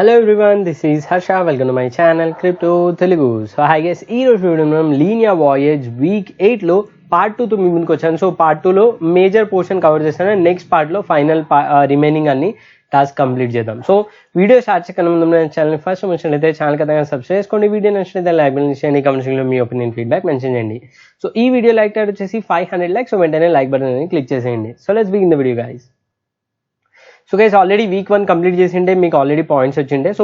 Hello everyone, this is Harsha. Welcome to my channel Crypto Telugu. So hi guys, ఈ రోజు video మనం Linea voyage week 8 లో part 2 తో మీ ముందుకు వచ్చాను. సో పార్ట్ 2 లో మేజర్ పోర్షన్ కవర్ చేస్తాను. నెక్స్ట్ పార్ట్ లో ఫైనల్ రిమైనింగ్ అన్ని టాస్క్ కంప్లీట్ చేద్దాం. సో వీడియో స్టార్ట్ చేయకుండా ముందు మన ఛానల్ ఫస్ట్ వచ్చినట్లయితే ఛానల్ ఖచ్చితంగా సబ్స్క్రైబ్ చేసుకోండి. వీడియో నచ్చినట్లయితే లైక్ చేయండి, కామెంట్ సెక్షన్లో మీ ఒపీనియన్ ఫీడ్బ్యాక్ మెన్షన్ చేయండి. సో ఈ వీడియో లైక్ టార్గెట్ వచ్చేసి 500 లైక్స్. సో వెంటనే లైక్ బటన్ అనేది క్లిక్ చేసేయండి. So let's begin the video guys. So guys already week 1 complete చేసిండే మీకు ఆల్రెడీ పాయింట్స్ వచ్చిండే. సో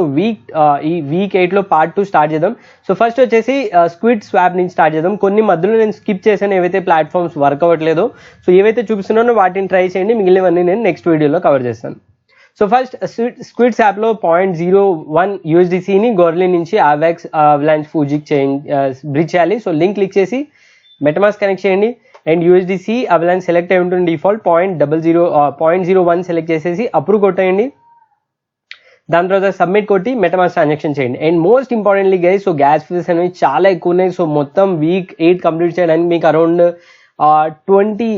ఈ వీక్ 8 లో పార్ట్ 2 స్టార్ట్ చేద్దాం. సో ఫస్ట్ వచ్చేసి స్క్విడ్ స్వాప్ నుంచి స్టార్ట్ చేద్దాం. కొన్ని మధ్యలో నేను స్కిప్ చేశాను, ఏవైతే ప్లాట్ఫామ్స్ వర్క్ అవ్వట్లేదో. సో ఏవైతే చూపిస్తున్నానో వాటిని ట్రై చేయండి, మిగిలినవన్నీ నేను నెక్స్ట్ వీడియోలో కవర్ చేస్తాను. సో ఫస్ట్ స్క్విడ్ స్వాప్ లో 0.01 USDCని గోర్లీ నుంచి ఆవాక్స్ అవలాంచ్ ఫూజీకి బ్రిడ్జ్ చేయాలి. సో లింక్ క్లిక్ చేసి మెటమాస్క్ కనెక్ట్ చేయండి అండ్ USDC అవలాంచ్ సెలెక్ట్ అయి ఉంటుంది. డిఫాల్ట్ 0.01 సెలెక్ట్ చేసేసి అప్రూవ్ కొట్టేయండి. దాని తర్వాత సబ్మిట్ కొట్టి మెటమాస్క్ ట్రాన్సాక్షన్ చేయండి. And most importantly guys, so gas fees అనేవి చాలా ఎక్కువ ఉన్నాయి. సో మొత్తం వీక్ 8 కంప్లీట్ చేయడానికి మీకు అరౌండ్ 20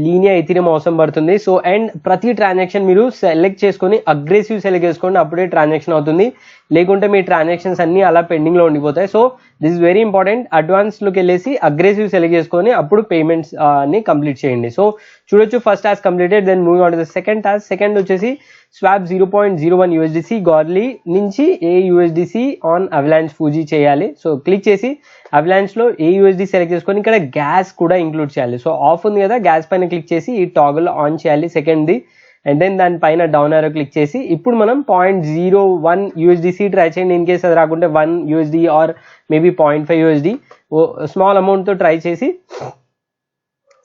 లీనియా ఎథీరియం అవసరం పడుతుంది. సో అండ్ ప్రతి ట్రాన్సాక్షన్ మీరు సెలెక్ట్ చేసుకొని అగ్రెసివ్ సెలెక్ట్ చేసుకోండి, అప్పుడే ట్రాన్సాక్షన్ అవుతుంది. లేకుంటే మీ ట్రాన్సాక్షన్స్ అన్ని అలా పెండింగ్ లో ఉండిపోతాయి. So this very important. Advance లోకి వెళ్ళేసి అగ్రెసివ్ సెలెక్ట్ చేసుకొని అప్పుడు పేమెంట్స్ ని కంప్లీట్ చేయండి. సో చూడొచ్చు first task completed. Then moving on to the second task. Second వచ్చేసి స్వాప్ 0.01 USDC గార్లీ నుంచి USDC ఆన్ అవలాంచ్ ఫూజీ చేయాలి. సో క్లిక్ చేసి అవలాంచ్ లో USD సెలెక్ట్ చేసుకొని ఇక్కడ గ్యాస్ కూడా ఇంక్లూడ్ చేయాలి. సో ఆఫ్ ఉంది కదా, గ్యాస్ పైన క్లిక్ చేసి ఈ టాగుల్ ఆన్ చేయాలి సెకండ్ది. అండ్ దెన్ దానిపైన డౌన్ ఆరో క్లిక్ చేసి ఇప్పుడు మనం 0.01 USDC ట్రై చేయండి. ఇన్ కేస్ అది రాకుంటే 1 USD or maybe 0.5 USD small amount తో ట్రై చేసి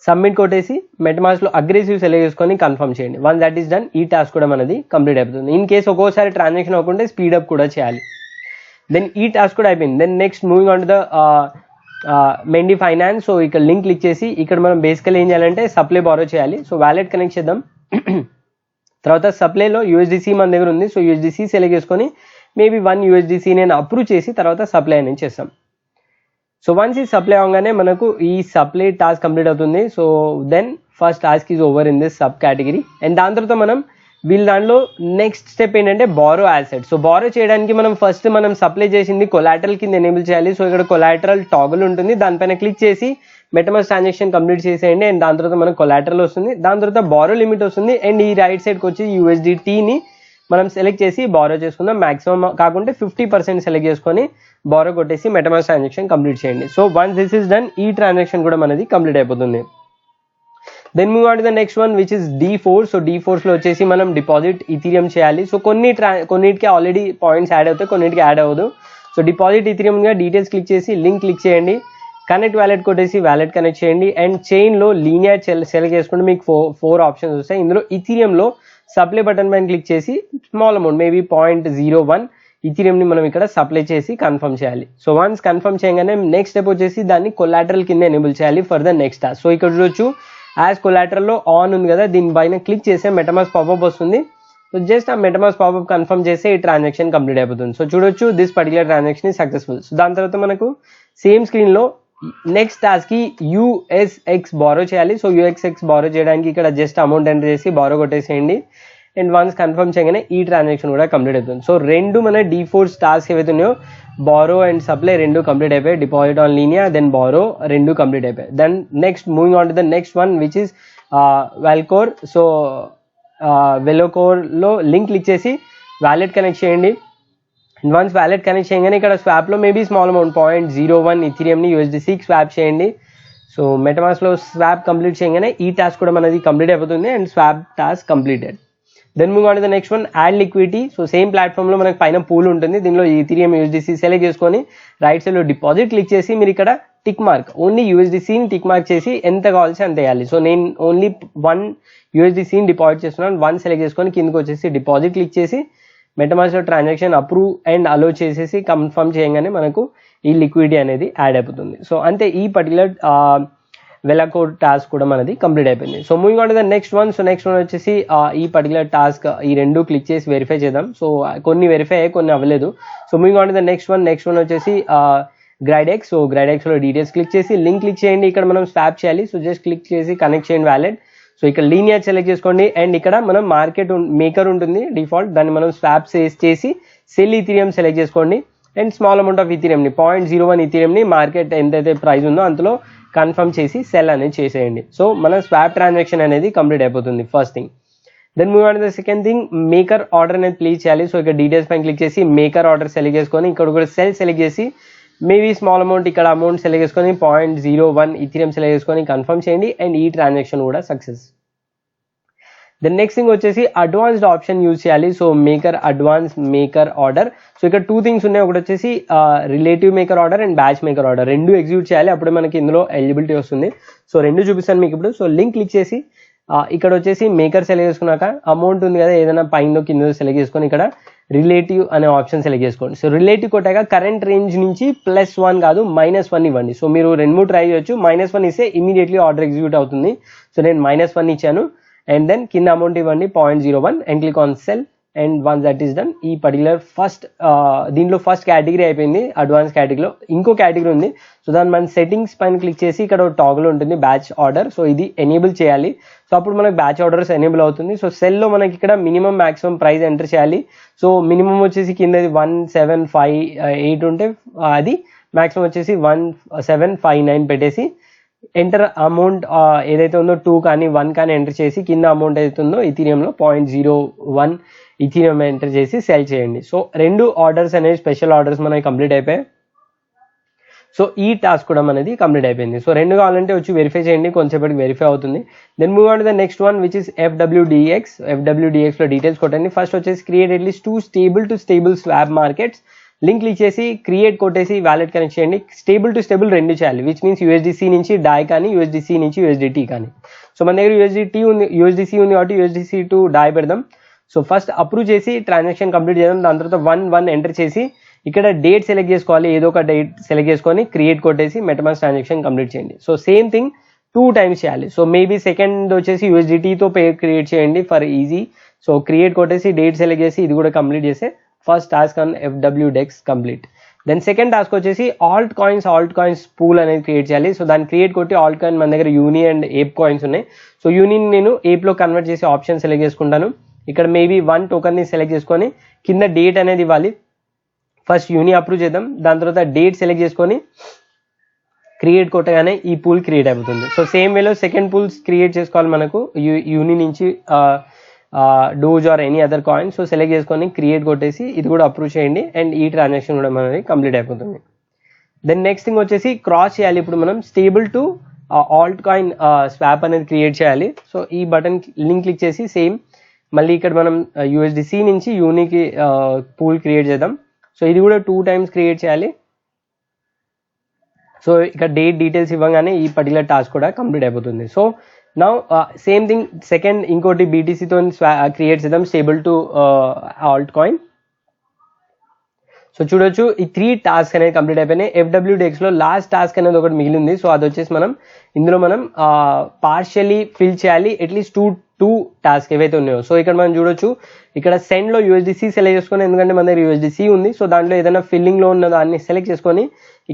సబ్మిట్ కొట్టేసి మెటమాస్క్ లో అగ్రెసివ్ సెలెక్ట్ చేసుకొని కన్ఫర్మ్ చేయండి. వన్స్ దట్ ఈస్ డన్, ఈ టాస్క్ కూడా మనది కంప్లీట్ అయిపోతుంది. ఇన్ కేస్ ఒక్కోసారి ట్రాన్సాక్షన్ అవ్వకుంటే స్పీడప్ కూడా చేయాలి. దెన్ ఈ టాస్క్ కూడా అయిపోయింది. Then next moving on to the మెండి finance. So ఇక్కడ లింక్ క్లిక్ చేసి ఇక్కడ మనం బేసికల్ ఏం చేయాలంటే సప్లై బారో చేయాలి. సో వ్యాలెట్ కనెక్ట్ చేద్దాం. తర్వాత సప్లైలో USDC మన దగ్గర ఉంది. సో USDC సెలెక్ట్ చేసుకొని మేబీ 1 USDC నేను అప్రూవ్ చేసి తర్వాత సప్లై అనేది చేస్తాం. సో వన్స్ ఈ సప్లై అవగానే మనకు ఈ సప్లై టాస్క్ కంప్లీట్ అవుతుంది. So then first task is over in this subcategory. And దాని తర్వాత మనం వీళ్ళ దాంట్లో నెక్స్ట్ స్టెప్ ఏంటంటే బారో యాసెట్. సో బారో చేయడానికి మనం సప్లై చేసింది కొలాటరల్ కింద ఎనేబుల్ చేయాలి. సో ఇక్కడ కొలాటరల్ టాగుల్ ఉంటుంది, దానిపైన క్లిక్ చేసి మెటమాస్క్ ట్రాన్సాక్షన్ కంప్లీట్ చేసేయండి. అండ్ దాని తర్వాత మనకు కొలాటరల్ వస్తుంది, దాని తర్వాత బారో లిమిట్ వస్తుంది. అండ్ ఈ రైట్ సైడ్కి వచ్చి USDTని మనం సెలెక్ట్ చేసి బారో చేసుకుందాం. మాక్సిమం కాకుంటే 50% సెలెక్ట్ చేసుకొని బారో కొట్టేసి మెటమాస్క్ ట్రాన్సాక్షన్ కంప్లీట్ చేయండి. So once this is done, ఈ ట్రాన్సాక్షన్ కూడా మనది కంప్లీట్ అయిపోతుంది. Then move on to the next one which is D4. So D4 లో వచ్చేసి మనం డిపాజిట్ ఇథీరియం చేయాలి. సో కొన్నిటికి ఆల్రెడీ పాయింట్స్ యాడ్ అవుతాయి, కొన్నిటికి యాడ్ అవ్వదు. సో డిపాజిట్ ఇథీరియం గా డీటెయిల్స్ క్లిక్ చేసి లింక్ క్లిక్ చేయండి, కనెక్ట్ వ్యాలెట్ కొట్టేసి వ్యాలెట్ కనెక్ట్ చేయండి. అండ్ చైన్ లో లీనియా సెలెక్ట్ చేసుకుంటే మీకు 4 ఆప్షన్స్ వస్తాయి. ఇందులో ఇథీరియం లో సప్లై బటన్ పైన క్లిక్ చేసి స్మాల్ అమౌంట్ మేబీ 0.01 ఇథీరియం ని మనం ఇక్కడ సప్లై చేసి కన్ఫర్మ్ చేయాలి. సో వన్స్ కన్ఫర్మ్ చేయగానే నెక్స్ట్ స్టెప్ వచ్చేసి దాన్ని కొలాటరల్ కింద ఎనేబుల్ చేయాలి for the next task. So ఇక్కడ చూడొచ్చు యాజ్ కొలాటరల్ లో ఆన్ ఉంది కదా, దీనిపైన క్లిక్ చేస్తే మెటమాస్క్ పాపప్ వస్తుంది. సో జస్ట్ ఆ మెటమాస్క్ పాపప్ కన్ఫర్మ్ చేస్తే ఈ ట్రాన్సాక్షన్ కంప్లీట్ అయిపోతుంది. సో చూడొచ్చు this particular transaction is successful. So దాని తర్వాత మనకు సేమ్ స్క్రీన్ లో నెక్స్ట్ టాస్క్ కి USX బారో చేయాలి. సో USX బారో చేయడానికి ఇక్కడ జస్ట్ అమౌంట్ ఎంటర్ చేసి బారో కొట్టేసేయండి. అండ్ వన్స్ కన్ఫర్మ్ చేయగానే ఈ ట్రాన్సాక్షన్ కూడా కంప్లీట్ అవుతుంది. సో రెండు మన D4 టాస్క్ ఏవైతే ఉన్నాయో బారో అండ్ సప్లై రెండు కంప్లీట్ అయిపోయాయి. Deposit on Linea then borrow రెండు కంప్లీట్ అయిపోయాయి. Then next moving on to the next one which is Velocore. So Velocore లో లింక్ క్లిక్ చేసి వ్యాలెట్ కనెక్ట్ చేయండి. అండ్ వన్స్ వ్యాలెట్ కనెక్ట్ చేయగానే ఇక్కడ swap లో మేబీ స్మాల్ అమౌంట్ 0.01 ఇథీరియం ని USDCకి స్వాప్ చేయండి. సో మెటమాస్క్ లో స్వాప్ కంప్లీట్ చేయగానే ఈ టాస్క్ కూడా మనది కంప్లీట్ అయిపోతుంది and swap task completed. Then move on to the next one add liquidity. So same platform లో మనకి పైన పూల్ ఉంటుంది, దీనిలో ఇథీరియం USDC సెలెక్ట్ చేసుకొని రైట్ సైడ్ లో డిపాజిట్ క్లిక్ చేసి మీరు ఇక్కడ టిక్ మార్క్ ఓన్లీ USDCని టిక్ మార్క్ చేసి ఎంత కావాల్సి అంత వేయాలి. సో నేను ఓన్లీ 1 USDCని డిపాజిట్ చేస్తున్నాను. 1 సెలెక్ట్ చేసుకొని కిందకి వచ్చేసి డిపాజిట్ క్లిక్ చేసి మెటమాస్క్ లో ట్రాన్సాక్షన్ అప్రూవ్ అండ్ అలో చేసేసి కన్ఫర్మ్ చేయగానే మనకు ఈ లిక్విడిటీ అనేది యాడ్ అయిపోతుంది. సో అంతే, ఈ పర్టికులర్ వెలాకోడ్ టాస్క్ కూడా మనది కంప్లీట్ అయిపోయింది. So moving on to the next one. So next one వచ్చేసి ఈ పర్టికులర్ టాస్క్ ఈ రెండు క్లిక్ చేసి వెరిఫై చేద్దాం. సో కొన్ని వెరిఫై అయ్యాయి, కొన్ని అవ్వలేదు. So moving on to the next one వచ్చేసి గ్రైడెక్స్. సో గ్రైడెక్స్ లో డీటెయిల్స్ క్లిక్ చేసి లింక్ క్లిక్ చేయండి. ఇక్కడ మనం స్వాప్ చేయాలి. సో జస్ట్ క్లిక్ చేసి కనెక్ట్ చేయండి వ్యాలెట్. సో ఇక్కడ లీనియర్ సెలెక్ట్ చేసుకోండి అండ్ ఇక్కడ మనం మార్కెట్ మేకర్ ఉంటుంది డిఫాల్ట్, దాన్ని మనం స్వాప్ చేసి సెల్ ఈథీరియం సెలెక్ట్ చేసుకోండి అండ్ స్మాల్ అమౌంట్ ఆఫ్ ఈథీరియంని 0.01 ఈథీరియంని మార్కెట్ ఎంతైతే ప్రైస్ ఉందో అంతలో కన్ఫర్మ్ చేసి సెల్ అనేది చేసేయండి. సో మన స్వాప్ ట్రాన్సాక్షన్ అనేది కంప్లీట్ అయిపోతుంది first thing. Then move on the second thing, maker order అనేది ప్లీజ్ చేయాలి. సో ఇక్కడ డీటెయిల్స్ పైన క్లిక్ చేసి మేకర్ ఆర్డర్ సెలెక్ట్ చేసుకొని ఇక్కడ కూడా సెల్ సెలెక్ట్ చేసి మేబీ స్మాల్ అమౌంట్ ఇక్కడ అమౌంట్ సెలెక్ట్ చేసుకొని 0.01 ఈథీరియం సెలెక్ట్ చేసుకొని కన్ఫర్మ్ చేయండి అండ్ ఈ ట్రాన్సాక్షన్ కూడా సక్సెస్. దెన్ నెక్స్ట్ థింగ్ వచ్చేసి అడ్వాన్స్డ్ ఆప్షన్ యూజ్ చేయాలి. So maker advance maker order. So ఇక్కడ 2 థింగ్స్ ఉన్నాయి, ఒకటి వచ్చేసి relative maker order and batch maker order, రెండు ఎగ్జిక్యూట్ చేయాలి, అప్పుడే మనకి ఇందులో ఎలిజిబిలిటీ వస్తుంది. సో రెండు చూపిస్తాను మీకు ఇప్పుడు. సో లింక్ క్లిక్ చేసి ఇక్కడ వచ్చేసి మేకర్ సెలెక్ట్ చేసుకున్నాక అమౌంట్ ఉంది కదా, ఏదైనా పైన కింద సెలెక్ట్ చేసుకొని ఇక్కడ రిలేటివ్ అనే ఆప్షన్ సెలెక్ట్ చేసుకోండి. సో రిలేటివ్ కొట్టాక కరెంట్ రేంజ్ నుంచి +1 కాదు -1 ఇవ్వండి. సో మీరు 2-3 ట్రై చేయొచ్చు. -1 ఇస్తే ఇమీడియట్లీ ఆర్డర్ ఎగ్జిక్యూట్ అవుతుంది. సో నేను -1 ఇచ్చాను అండ్ దెన్ కింద అమౌంట్ ఇవ్వండి 0.01 and click on cell and once that is done. ఈ పర్టికులర్ ఫస్ట్ దీంట్లో ఫస్ట్ కేటగిరీ అయిపోయింది. అడ్వాన్స్ కేటగిరీలో ఇంకో కేటగిరీ ఉంది. సో దాని మన సెట్టింగ్స్ పైన క్లిక్ చేసి ఇక్కడ టాగుల్ ఉంటుంది బ్యాచ్ ఆర్డర్. సో ఇది ఎనేబుల్ చేయాలి. సో అప్పుడు మనకి బ్యాచ్ ఆర్డర్స్ ఎనేబుల్ అవుతుంది. సో సెల్లో మనకి ఇక్కడ మినిమం మాక్సిమం ప్రైస్ ఎంటర్ చేయాలి. సో మినిమం వచ్చేసి కిందది 1758 ఉంటే అది, మాక్సిమం వచ్చేసి 1759 పెట్టేసి ఎంటర్ అమౌంట్ ఏదైతే ఉందో 2 కానీ 1 కానీ ఎంటర్ చేసి కింద అమౌంట్ ఏదైతే ఉందో ఇథీరియంలో 0.01 ఇథీరియం ఎంటర్ చేసి సెల్ చేయండి. సో 2 ఆర్డర్స్ అనేవి స్పెషల్ ఆర్డర్స్ మనకి కంప్లీట్ అయిపోయాయి. సో ఈ టాస్క్ కూడా మనది కంప్లీట్ అయిపోయింది. సో 2 కావాలంటే వచ్చి వెరిఫై చేయండి, కొంచెంసేపటికి వెరిఫై అవుతుంది. Then move on to the next one which is FWDX. FWDXలో డీటెయిల్స్ కొట్టండి. ఫస్ట్ వచ్చేసి create at least 2 stable swap markets. Link click చేసి క్రియేట్ కొట్టేసి వ్యాలెట్ కనెక్ట్ చేయండి. స్టేబుల్ టు స్టేబుల్ రెండు చేయాలి, విచ్ మీన్స్ USDC నుంచి DAI కానీ USDC నుంచి USDT కానీ. సో మన దగ్గర USDC ఉంది కాబట్టి USDC టు DAI పెడదాం. సో ఫస్ట్ అప్రూవ్ చేసి ట్రాన్సాక్షన్ కంప్లీట్ చేద్దాం. దాని తర్వాత 1 ఎంటర్ చేసి ఇక్కడ డేట్ సెలెక్ట్ చేసుకోవాలి, ఏదో ఒక డేట్ సెలెక్ట్ చేసుకొని క్రియేట్ కొట్టేసి మెటమాస్క్ ట్రాన్సాక్షన్ కంప్లీట్ చేయండి. సో సేమ్ థింగ్ 2 టైమ్స్ చేయాలి. సో మేబీ సెకండ్ వచ్చేసి USDTతో క్రియేట్ చేయండి ఫర్ ఈజీ. సో క్రియేట్ కొట్టేసి డేట్ సెలెక్ట్ చేసి ఇది కూడా కంప్లీట్ చేస్తే first task on FWDX complete. Then second task వచ్చేసి ఆల్ట్ కాయిన్స్ పూల్ అనేది క్రియేట్ చేయాలి. సో దాన్ని క్రియేట్ కొట్టి ఆల్ట్ కాయిన్ మన దగ్గర యూని అండ్ ఏప్ కాయిన్స్ ఉన్నాయి. సో యూనిని నేను ఏప్లో కన్వర్ట్ చేసి ఆప్షన్ సెలెక్ట్ చేసుకుంటాను. ఇక్కడ మేబీ 1 టోకన్ని సెలెక్ట్ చేసుకొని కింద డేట్ అనేది ఇవ్వాలి. ఫస్ట్ యూని అప్రూవ్ చేద్దాం. దాని తర్వాత డేట్ సెలెక్ట్ చేసుకొని క్రియేట్ కొట్టగానే ఈ పూల్ క్రియేట్ అయిపోతుంది. సో సేమ్ వేలో సెకండ్ పూల్స్ క్రియేట్ చేసుకోవాలి మనకు యూని నుంచి Doge or any other coin. So select చేసుకొని క్రియేట్ కొట్టేసి ఇది కూడా అప్రూవ్ చేయండి అండ్ ఈ ట్రాన్సాక్షన్ కూడా మనది కంప్లీట్ అయిపోతుంది. దెన్ నెక్స్ట్ థింగ్ వచ్చేసి క్రాస్ చేయాలి. ఇప్పుడు మనం stable to Alt coin swap అనేది క్రియేట్ చేయాలి. సో ఈ బటన్ లింక్ క్లిక్ చేసి సేమ్ మళ్ళీ ఇక్కడ మనం USDC నుంచి యూనికి పూల్ క్రియేట్ చేద్దాం. సో ఇది కూడా 2 టైమ్స్ క్రియేట్ చేయాలి. సో ఇక్కడ డేట్ డీటెయిల్స్ ఇవ్వగానే ఈ పర్టికులర్ టాస్క్ కూడా కంప్లీట్ అయిపోతుంది. So now same thing second ఇంకోటి BTCతో క్రియేట్ చేద్దాం stable to Alt coin. So చూడొచ్చు ఈ 3 టాస్క్ అనేది కంప్లీట్ అయిపోయినాయి. FWDXలో లాస్ట్ టాస్క్ అనేది ఒకటి మిగిలింది. సో అది వచ్చేసి ఇందులో మనం పార్షియలీ ఫిల్ చేయాలి అట్లీస్ట్ 2 టాస్క్ ఏవైతే ఉన్నాయో. సో ఇక్కడ మనం చూడొచ్చు ఇక్కడ సెండ్లో USDC సెలెక్ట్ చేసుకొని, ఎందుకంటే మన దగ్గర USDC ఉంది. సో దాంట్లో ఏదైనా ఫిల్లింగ్లో ఉన్న దాన్ని సెలెక్ట్ చేసుకొని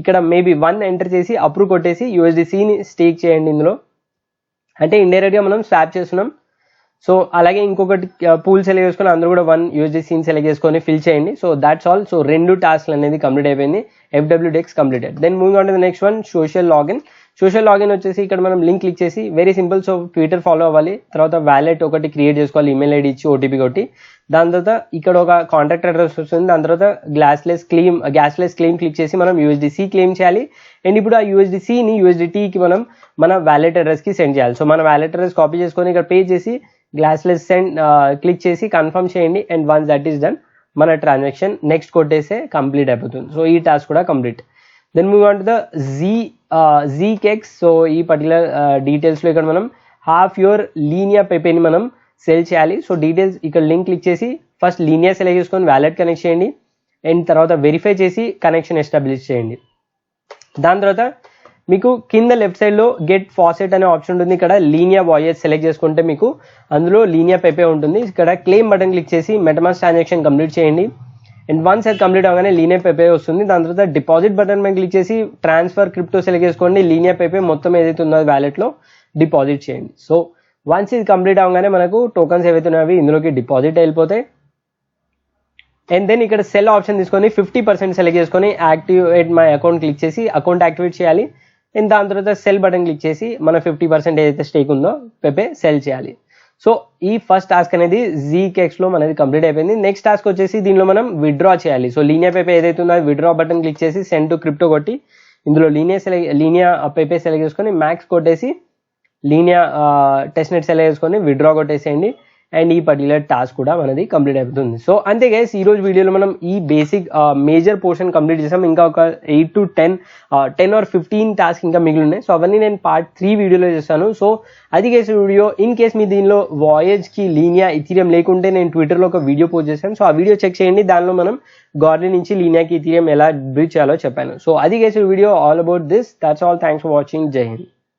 ఇక్కడ మేబీ 1 ఎంటర్ చేసి అప్రూవ్ కొట్టేసి USDCని స్టేక్ చేయండి. ఇందులో అంటే ఇండైరెక్ట్గా మనం స్వాప్ చేస్తున్నాం. సో అలాగే ఇంకొకటి పూల్ సెలెక్ట్ చేసుకొని అందరూ కూడా 1 USDCని సెలెక్ట్ చేసుకొని ఫిల్ చేయండి. So that's all. సో 2 టాస్క్లు అనేది కంప్లీట్ అయిపోయింది. FWDX completed. Then moving on to the next one social login వచ్చేసి ఇక్కడ మనం లింక్ క్లిక్ చేసి very simple. So Twitter follow అవ్వాలి, తర్వాత వ్యాలెట్ ఒకటి క్రియేట్ చేసుకోవాలి, ఈమెయిల్ ఐడి ఇచ్చి OTP కొట్టి. దాని తర్వాత ఇక్కడ ఒక కాంటాక్ట్ అడ్రస్ వస్తుంది. దాని తర్వాత గ్యాస్లెస్ క్లెయిమ్ క్లిక్ చేసి మనం USDC క్లెయిమ్ చేయాలి. అండ్ ఇప్పుడు ఆ USDCని USDTకి మనం మన వ్యాలెట్ అడ్రస్కి సెండ్ చేయాలి. సో మన వ్యాలెట్ అడ్రస్ కాపీ చేసుకొని ఇక్కడ పే చేసి గ్లాస్లెస్ సెండ్ క్లిక్ చేసి కన్ఫర్మ్ చేయండి. And once that is done మన ట్రాన్సాక్షన్ నెక్స్ట్ కొట్టేస్తే కంప్లీట్ అయిపోతుంది. సో ఈ టాస్క్ కూడా complete. Then move on to the ZKEX. So ఈ పర్టికులర్ డీటెయిల్స్లో ఇక్కడ మనం హాఫ్ యువర్ లీనియా పెపేని మనం సెల్ చేయాలి. సో డీటెయిల్స్ ఇక్కడ లింక్ క్లిక్ చేసి ఫస్ట్ లీనియా సెలెక్ట్ చేసుకొని వ్యాలెట్ కనెక్ట్ చేయండి అండ్ తర్వాత వెరిఫై చేసి కనెక్షన్ ఎస్టాబ్లిష్ చేయండి. దాని తర్వాత మీకు కింద లెఫ్ట్ సైడ్లో గెట్ ఫాసెట్ అనే ఆప్షన్ ఉంటుంది. ఇక్కడ లీనియా వాయెస్ సెలెక్ట్ చేసుకుంటే మీకు అందులో లీనియా పెపే ఉంటుంది. ఇక్కడ క్లెయిమ్ బటన్ క్లిక్ చేసి మెటమాస్క్ ట్రాన్సాక్షన్ కంప్లీట్ చేయండి. అండ్ వన్స్ అది కంప్లీట్ అవగానే లీనియా పెపే వస్తుంది. దాని తర్వాత డిపాజిట్ బటన్ మీద క్లిక్ చేసి ట్రాన్స్ఫర్ క్రిప్టో సెలెక్ట్ చేసుకోండి. లీనియా పెపే మొత్తం ఏదైతే ఉందో వ్యాలెట్లో డిపాజిట్ చేయండి. సో వన్స్ ఇది కంప్లీట్ అవగానే మనకు టోకన్స్ ఏవైతే ఉన్నాయో అవి ఇందులోకి డిపాజిట్ వెళ్ళిపోతాయి. అండ్ దెన్ ఇక్కడ సెల్ ఆప్షన్ తీసుకొని 50% సెలెక్ట్ చేసుకొని యాక్టివేట్ మై అకౌంట్ క్లిక్ చేసి అకౌంట్ యాక్టివేట్ చేయాలి. అండ్ దాని తర్వాత సెల్ బటన్ క్లిక్ చేసి మన 50% ఏదైతే స్టేక్ ఉందో పెపే సెల్ చేయాలి. సో ఈ ఫస్ట్ టాస్క్ అనేది జీకేఎక్స్లో మనది కంప్లీట్ అయిపోయింది. నెక్స్ట్ టాస్క్ వచ్చేసి దీనిలో మనం విత్డ్రా చేయాలి. సో లీనియా పెపే ఏదైతే ఉందో విత్డ్రా బటన్ క్లిక్ చేసి సెండ్ టు క్రిప్టో కొట్టి ఇందులో లీనియా పెపే సెలెక్ట్ చేసుకొని మ్యాక్స్ కొట్టేసి లీనియా టెస్ట్నెట్ సెలెక్ట్ చేసుకొని విత్డ్రా కొట్టేసేయండి. అండ్ ఈ పర్టికులర్ టాస్క్ కూడా మనది కంప్లీట్ అయిపోతుంది. సో అంతే గైస్, ఈ రోజు వీడియోలో మనం ఈ బేసిక్ మేజర్ పోర్షన్ కంప్లీట్ చేసాం. ఇంకా ఒక 8 to 10 or 15 టాస్క్ ఇంకా మిగిలి ఉన్నాయి. సో అవన్నీ నేను పార్ట్ 3 వీడియోలో చేస్తాను. సో అది గైస్ వీడియో. ఇన్ కేస్ మీ దీనిలో వాయేజ్కి లీనియా ఇథీరియం లేకుంటే నేను ట్విట్టర్లో ఒక వీడియో పోస్ట్ చేశాను. సో ఆ వీడియో చెక్ చేయండి. దానిలో మనం గార్డెన్ నుంచి లీనియాకి ఇథీరియం ఎలా బ్రిడ్జ్ చేయాలో చెప్పాను. సో అది guys video all about this. That's all. Thanks for watching. జై హింద్.